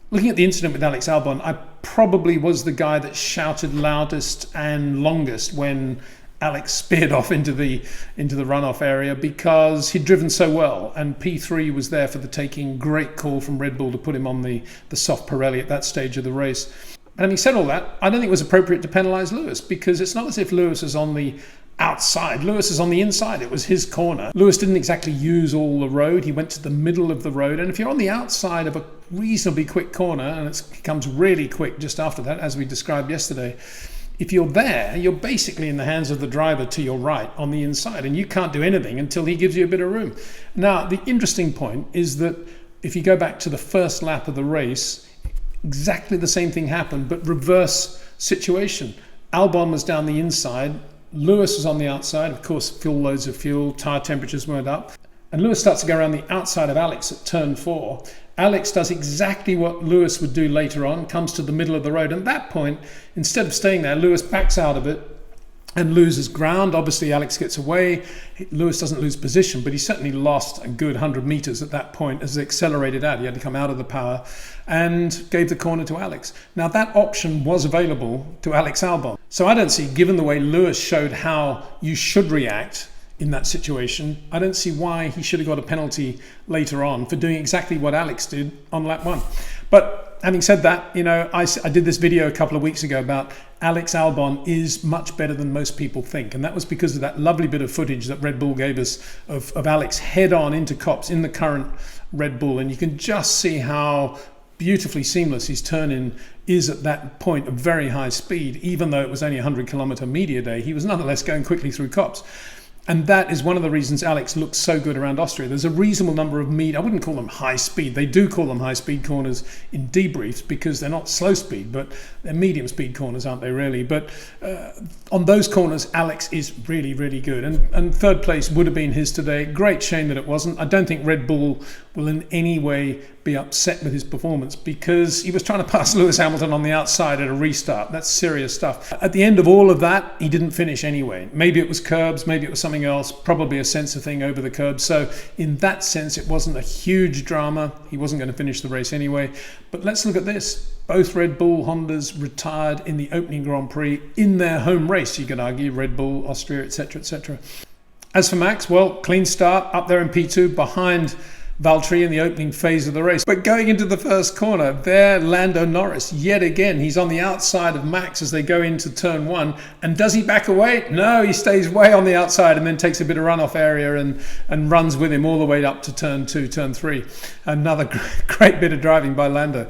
Looking at the incident with Alex Albon, I probably was the guy that shouted loudest and longest when Alex speared off into the runoff area, because he'd driven so well, and P3 was there for the taking. Great call from Red Bull to put him on the soft Pirelli at that stage of the race. And having said all that, I don't think it was appropriate to penalise Lewis, because it's not as if Lewis is on the outside. Lewis is on the inside. It was his corner. Lewis didn't exactly use all the road. He went to the middle of the road. And if you're on the outside of a reasonably quick corner, and it becomes really quick just after that, as we described yesterday, if you're there, you're basically in the hands of the driver to your right on the inside, and you can't do anything until he gives you a bit of room. Now, the interesting point is that if you go back to the first lap of the race, exactly the same thing happened, but reverse situation. Albon was down the inside, Lewis was on the outside. Of course, full loads of fuel, tyre temperatures weren't up. And Lewis starts to go around the outside of Alex at turn 4. Alex does exactly what Lewis would do later on, comes to the middle of the road. And at that point, instead of staying there, Lewis backs out of it and loses ground. Obviously, Alex gets away. Lewis doesn't lose position, but he certainly lost a good 100 metres at that point as they accelerated out. He had to come out of the power and gave the corner to Alex. Now, that option was available to Alex Albon. So I don't see, given the way Lewis showed how you should react in that situation, I don't see why he should have got a penalty later on for doing exactly what Alex did on lap 1. But having said that, I did this video a couple of weeks ago about Alex Albon is much better than most people think. And that was because of that lovely bit of footage that Red Bull gave us of Alex head on into Copse in the current Red Bull. And you can just see how beautifully seamless his turn-in is at that point of very high speed. Even though it was only a 100-kilometre media day, he was nonetheless going quickly through Copse. And that is one of the reasons Alex looks so good around Austria. There's a reasonable number of I wouldn't call them high speed. They do call them high speed corners in debriefs because they're not slow speed, but they're medium speed corners, aren't they really? But on those corners, Alex is really, really good. And third place would have been his today. Great shame that it wasn't. I don't think Red Bull will in any way be upset with his performance, because he was trying to pass Lewis Hamilton on the outside at a restart. That's serious stuff. At the end of all of that, he didn't finish anyway. Maybe it was curbs, maybe it was something else, probably a sensor thing over the curbs. So in that sense, it wasn't a huge drama. He wasn't going to finish the race anyway. But let's look at this. Both Red Bull Hondas retired in the opening Grand Prix in their home race, you could argue, Red Bull, Austria, etc., etc. As for Max, well, clean start, up there in P2, behind Valtteri in the opening phase of the race. But going into the first corner, there Lando Norris, yet again, he's on the outside of Max as they go into turn 1. And does he back away? No, he stays way on the outside and then takes a bit of runoff area and runs with him all the way up to turn 2, turn 3. Another great bit of driving by Lando.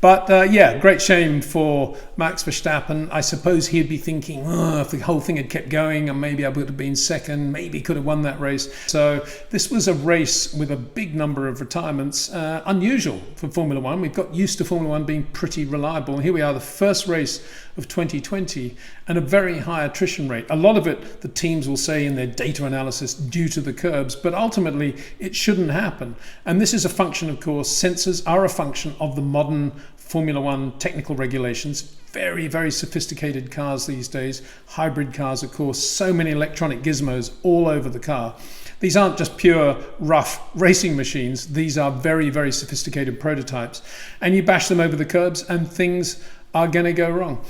But yeah, great shame for Max Verstappen. I suppose he'd be thinking, if the whole thing had kept going, and maybe I would have been second, maybe could have won that race. So this was a race with a big number of retirements, unusual for Formula One. We've got used to Formula One being pretty reliable. And here we are, the first race of 2020, and a very high attrition rate. A lot of it, the teams will say in their data analysis, due to the curbs, but ultimately it shouldn't happen. And this is a function, of course, sensors are a function of the modern Formula One technical regulations. Very, very sophisticated cars these days. Hybrid cars, of course, so many electronic gizmos all over the car. These aren't just pure rough racing machines. These are very, very sophisticated prototypes. And you bash them over the curbs and things are going to go wrong.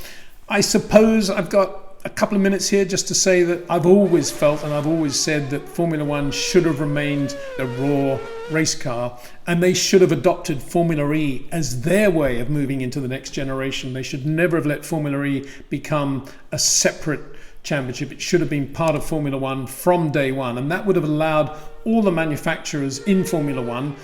I suppose I've got a couple of minutes here just to say that I've always felt and I've always said that Formula One should have remained a raw race car, and they should have adopted Formula E as their way of moving into the next generation. They should never have let Formula E become a separate championship. It should have been part of Formula One from day one, and that would have allowed all the manufacturers in Formula One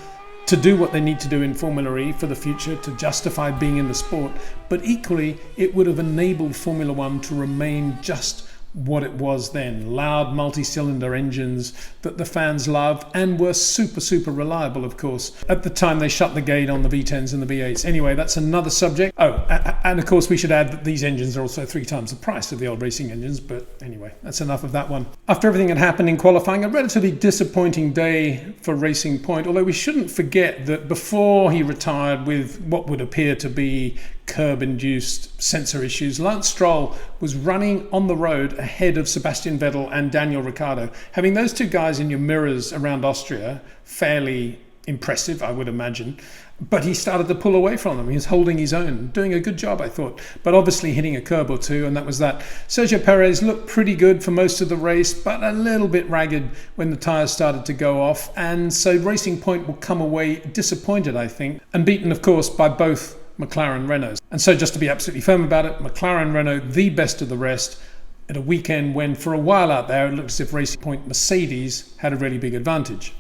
to do what they need to do in Formula E for the future to justify being in the sport. But equally, it would have enabled Formula One to remain just what it was then. Loud multi-cylinder engines that the fans loved and were super, super reliable, of course. At the time, they shut the gate on the V10s and the V8s. Anyway, that's another subject. Oh, and of course, we should add that these engines are also 3 times the price of the old racing engines. But anyway, that's enough of that one. After everything that happened in qualifying, a relatively disappointing day for Racing Point, although we shouldn't forget that before he retired with what would appear to be curb-induced sensor issues, Lance Stroll was running on the road ahead of Sebastian Vettel and Daniel Ricciardo. Having those two guys in your mirrors around Austria, fairly impressive, I would imagine. But he started to pull away from them. He was holding his own, doing a good job, I thought, but obviously hitting a curb or two, and that was that. Sergio Perez looked pretty good for most of the race, but a little bit ragged when the tyres started to go off, and so Racing Point will come away disappointed, I think, and beaten, of course, by both McLaren Renaults. And so just to be absolutely firm about it, McLaren Renault, the best of the rest, at a weekend when for a while out there it looked as if Racing Point Mercedes had a really big advantage.